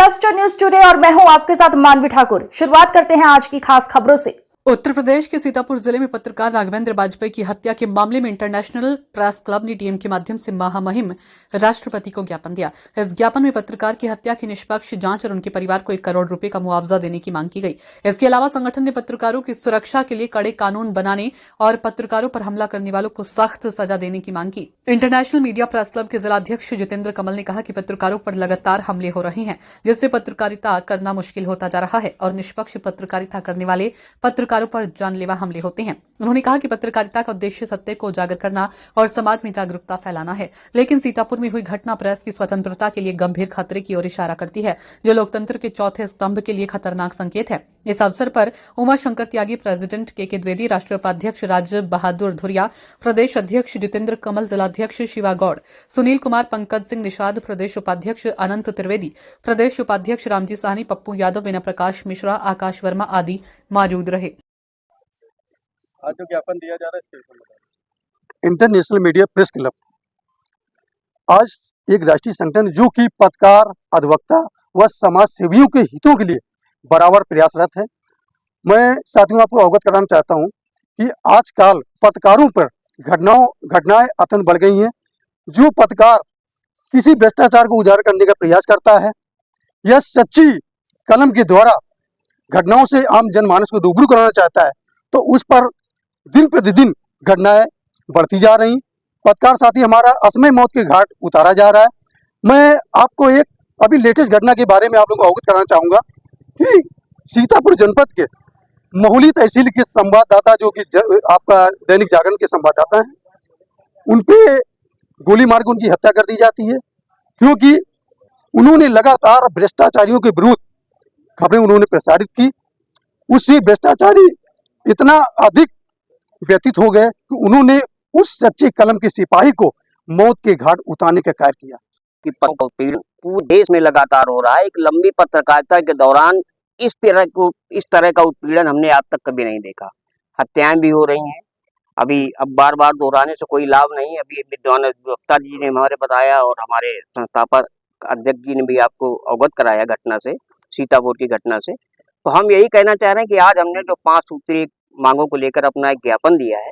Cluster news today और मैं हूं आपके साथ मानवी ठाकुर। शुरुआत करते हैं आज की खास खबरों से। उत्तर प्रदेश के सीतापुर जिले में पत्रकार राघवेंद्र वाजपेयी की हत्या के मामले में इंटरनेशनल प्रेस क्लब ने डीएम के माध्यम से महामहिम राष्ट्रपति को ज्ञापन दिया। इस ज्ञापन में पत्रकार की हत्या की निष्पक्ष जांच और उनके परिवार को 1 करोड़ रुपए का मुआवजा देने की मांग की गई। इसके अलावा संगठन ने पत्रकारों की सुरक्षा के लिए कड़े कानून बनाने और पत्रकारों पर हमला करने वालों को सख्त सजा देने की मांग की। इंटरनेशनल मीडिया प्रेस क्लब के जिलाध्यक्ष जितेंद्र कमल ने कहा कि पत्रकारों पर लगातार हमले हो रहे हैं, जिससे पत्रकारिता करना मुश्किल होता जा रहा है और निष्पक्ष पत्रकारिता करने वाले पत्रकारों पर जानलेवा हमले होते हैं। उन्होंने कहा कि पत्रकारिता का उद्देश्य सत्य को उजागर करना और समाज में जागरूकता फैलाना है, लेकिन सीतापुर में हुई घटना प्रेस की स्वतंत्रता के लिए गंभीर खतरे की ओर इशारा करती है, जो लोकतंत्र के चौथे स्तंभ के लिए खतरनाक संकेत है। इस अवसर पर उमा शंकर त्यागी, प्रेसिडेंट के द्विवेदी, राष्ट्रीय उपाध्यक्ष राज बहादुर धुरिया, प्रदेश अध्यक्ष जितेंद्र कमल, जिलाध्यक्ष शिवा गौड़, सुनील कुमार, पंकज सिंह निषाद, प्रदेश उपाध्यक्ष अनंत त्रिवेदी, प्रदेश उपाध्यक्ष रामजी साहनी, पप्पू यादव, विनय प्रकाश मिश्रा, आकाश वर्मा आदि मौजूद रहे। आज जो ज्ञापन दिया जा रहा है इंटरनेशनल मीडिया प्रेस क्लब आज एक राष्ट्रीय संगठन जो कि पत्रकार, अधिवक्ता व समाज सेवियों के हितों के लिए बराबर प्रयासरत है। मैं साथियों आपको अवगत कराना चाहता हूं कि आजकल पत्रकारों पर घटनाएं अत्यंत बढ़ गई हैं। जो पत्रकार किसी भ्रष्टाचार को उजागर करने का प्रयास करता है या सच्ची कलम के द्वारा घटनाओं से आम जनमानस को रूबरू कराना चाहता है, तो उस पर दिन प्रतिदिन घटनाएं बढ़ती जा रही। पत्रकार साथी हमारा असमय मौत के घाट उतारा जा रहा है। मैं आपको एक अभी लेटेस्ट घटना के बारे में आप लोगों को अवगत कराना चाहूँगा कि सीतापुर जनपद के महुली तहसील के संवाददाता, जो कि आपका दैनिक जागरण के संवाददाता हैं, उन पे गोली मार के उनकी हत्या कर दी जाती है, क्योंकि उन्होंने लगातार भ्रष्टाचारियों के विरुद्ध खबरें उन्होंने प्रसारित की। उससे भ्रष्टाचारी इतना अधिक व्यतीत हो गए कि उन्होंने उस सच्चे कलम के सिपाही को मौत के घाट उतारने का कार्य किया। कि उत्पीड़न पूरे देश में लगातार हो रहा है। एक लंबी पत्रकारिता के दौरान इस तरह का उत्पीड़न हमने आज तक कभी नहीं देखा। हत्याएं भी हो रही हैं। अब बार बार दोहराने से कोई लाभ नहीं। अभी विद्वान अधिवक्ता जी ने हमारे बताया और हमारे संस्थापक अध्यक्ष जी ने भी आपको अवगत कराया घटना से, सीतापुर की घटना से। तो हम यही कहना चाह रहे हैं कि आज हमने जो 5 सूत्रीय मांगों को लेकर अपना एक ज्ञापन दिया है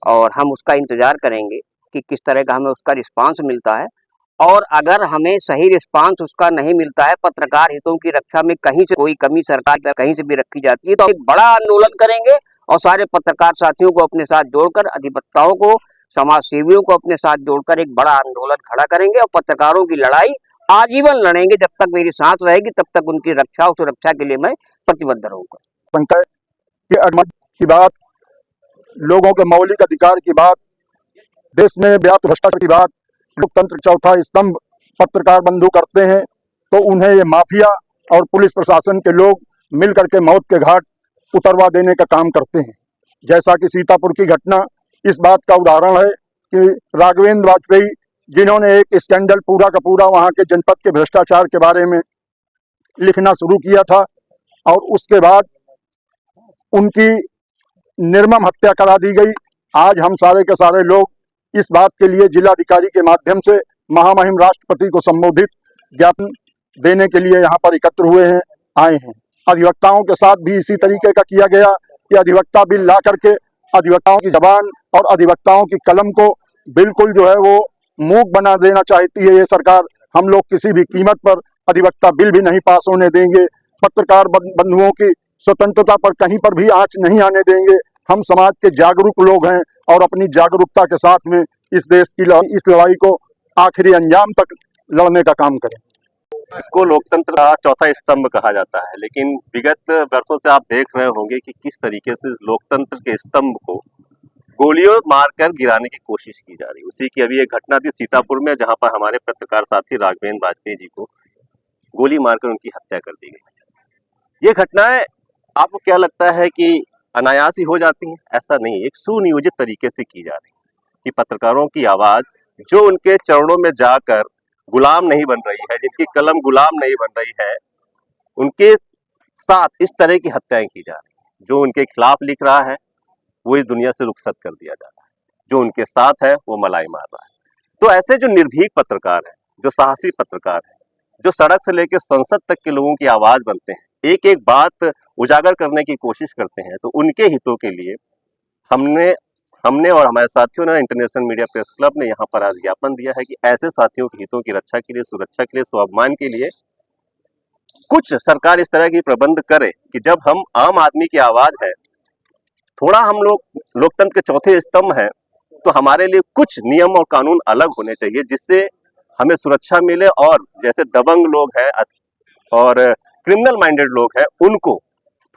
और हम उसका इंतजार करेंगे कि किस तरह का हमें उसका रिस्पांस मिलता है। और अगर हमें सही रिस्पांस उसका नहीं मिलता है, पत्रकार हितों की रक्षा में कहीं से कोई कमी सरकार कहीं से भी रखी जाती है, तो एक बड़ा आंदोलन करेंगे और सारे पत्रकार साथियों को अपने साथ जोड़कर, अधिवक्ताओं को, समाज सेवियों को अपने साथ जोड़कर एक बड़ा आंदोलन खड़ा करेंगे और पत्रकारों की लड़ाई आजीवन लड़ेंगे। जब तक मेरी सांस रहेगी तब तक उनकी रक्षा और सुरक्षा के लिए मैं प्रतिबद्ध रहूंगा। की बात, लोगों के मौलिक अधिकार की बात, देश में व्याप्त भ्रष्टाचार की बात, लोकतंत्र चौथा स्तंभ पत्रकार बंधु करते हैं, तो उन्हें ये माफिया और पुलिस प्रशासन के लोग मिलकर के मौत के घाट उतरवा देने का काम करते हैं। जैसा कि सीतापुर की घटना इस बात का उदाहरण है कि राघवेंद्र वाजपेयी, जिन्होंने एक स्कैंडल पूरा का पूरा वहाँ के जनपद के भ्रष्टाचार के बारे में लिखना शुरू किया था और उसके बाद उनकी निर्मम हत्या करा दी गई। आज हम सारे के सारे लोग इस बात के लिए जिलाधिकारी के माध्यम से महामहिम राष्ट्रपति को संबोधित ज्ञापन देने के लिए यहाँ पर एकत्र हुए हैं, आए हैं। अधिवक्ताओं के साथ भी इसी तरीके का किया गया कि अधिवक्ता बिल ला करके अधिवक्ताओं की जबान और अधिवक्ताओं की कलम को बिल्कुल जो है वो मूक बना देना चाहती है ये सरकार। हम लोग किसी भी कीमत पर अधिवक्ता बिल भी नहीं पास होने देंगे। पत्रकार बंधुओं की स्वतंत्रता पर कहीं पर भी आंच नहीं आने देंगे। हम समाज के जागरूक लोग हैं और अपनी जागरूकता के साथ में इस देश की इस लड़ाई को आखिरी अंजाम तक लड़ने का काम करें। इसको लोकतंत्र का चौथा स्तंभ कहा जाता है, लेकिन विगत वर्षों से आप देख रहे होंगे कि किस तरीके से इस लोकतंत्र के स्तंभ को गोलियों मारकर गिराने की कोशिश की जा रही है। उसी की अभी एक घटना थी सीतापुर में, जहां पर हमारे पत्रकार साथी राघवेंद्र वाजपेयी जी को गोली मारकर उनकी हत्या कर दी गई। ये घटनाएं आपको क्या लगता है कि अनायास ही हो जाती हैं? ऐसा नहीं, एक सुनियोजित तरीके से की जा रही है कि पत्रकारों की आवाज जो उनके चरणों में जाकर गुलाम नहीं बन रही है, जिनकी कलम गुलाम नहीं बन रही है, उनके साथ इस तरह की हत्याएं की जा रही है। जो उनके खिलाफ लिख रहा है वो इस दुनिया से रुखसत कर दिया जा रहा है, जो उनके साथ है वो मलाई मार रहा है। तो ऐसे जो निर्भीक पत्रकार हैं, जो साहसी पत्रकार हैं, जो सड़क से लेकर संसद तक के लोगों की आवाज बनते हैं, एक एक बात उजागर करने की कोशिश करते हैं, तो उनके हितों के लिए हमने और हमारे साथियों ने इंटरनेशनल मीडिया प्रेस क्लब ने यहाँ पर आज ज्ञापन दिया है कि ऐसे साथियों के हितों की रक्षा के लिए, सुरक्षा के लिए, स्वाभिमान के लिए कुछ सरकार इस तरह की प्रबंध करे कि जब हम आम आदमी की आवाज है, थोड़ा हम लोग लोकतंत्र के चौथे स्तंभ हैं, तो हमारे लिए कुछ नियम और कानून अलग होने चाहिए जिससे हमें सुरक्षा मिले। और जैसे दबंग लोग हैं और क्रिमिनल माइंडेड लोग हैं, उनको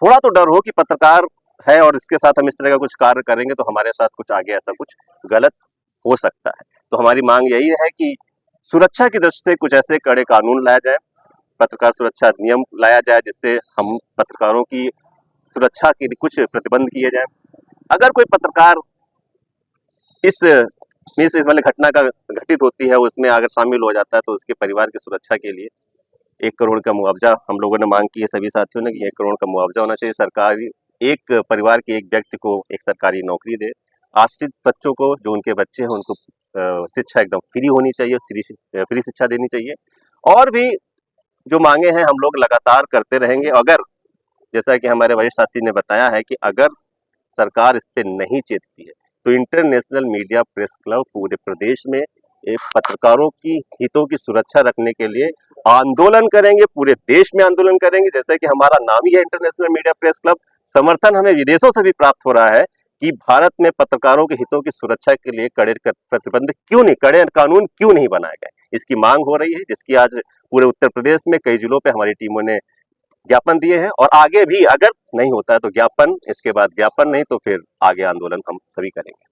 थोड़ा तो डर हो कि पत्रकार है और इसके साथ हम इस तरह का कुछ कार्य करेंगे तो हमारे साथ कुछ आगे ऐसा कुछ गलत हो सकता है। तो हमारी मांग यही है कि सुरक्षा की दृष्टि से कुछ ऐसे कड़े कानून लाया जाए, पत्रकार सुरक्षा नियम लाया जाए, जिससे हम पत्रकारों की सुरक्षा के लिए कुछ प्रतिबंध किए जाए। अगर कोई पत्रकार इस वाली घटना का घटित होती है, उसमें अगर शामिल हो जाता है, तो उसके परिवार की सुरक्षा के लिए 1 करोड़ का मुआवजा हम लोगों ने मांग की है, सभी साथियों ने, 1 करोड़ का मुआवजा होना चाहिए। सरकारी एक परिवार के एक व्यक्ति को एक सरकारी नौकरी दे। आश्रित बच्चों को, जो उनके बच्चे हैं, उनको शिक्षा एकदम फ्री होनी चाहिए, फ्री शिक्षा देनी चाहिए। और भी जो मांगे हैं हम लोग लगातार करते रहेंगे। अगर जैसा कि हमारे वरिष्ठ साथी ने बताया है कि अगर सरकार इस पे नहीं चेतती है, तो इंटरनेशनल मीडिया प्रेस क्लब पूरे प्रदेश में एक पत्रकारों की हितों की सुरक्षा रखने के लिए आंदोलन करेंगे, पूरे देश में आंदोलन करेंगे। जैसे कि हमारा नाम ही है इंटरनेशनल मीडिया प्रेस क्लब। समर्थन हमें विदेशों से भी प्राप्त हो रहा है कि भारत में पत्रकारों के हितों की सुरक्षा के लिए कड़े प्रतिबंध क्यों नहीं, कड़े कानून क्यों नहीं बनाए गए, इसकी मांग हो रही है, जिसकी आज पूरे उत्तर प्रदेश में कई जिलों पे हमारी टीमों ने ज्ञापन दिए हैं। और आगे भी अगर नहीं होता है तो ज्ञापन, इसके बाद ज्ञापन नहीं तो फिर आगे आंदोलन हम सभी करेंगे।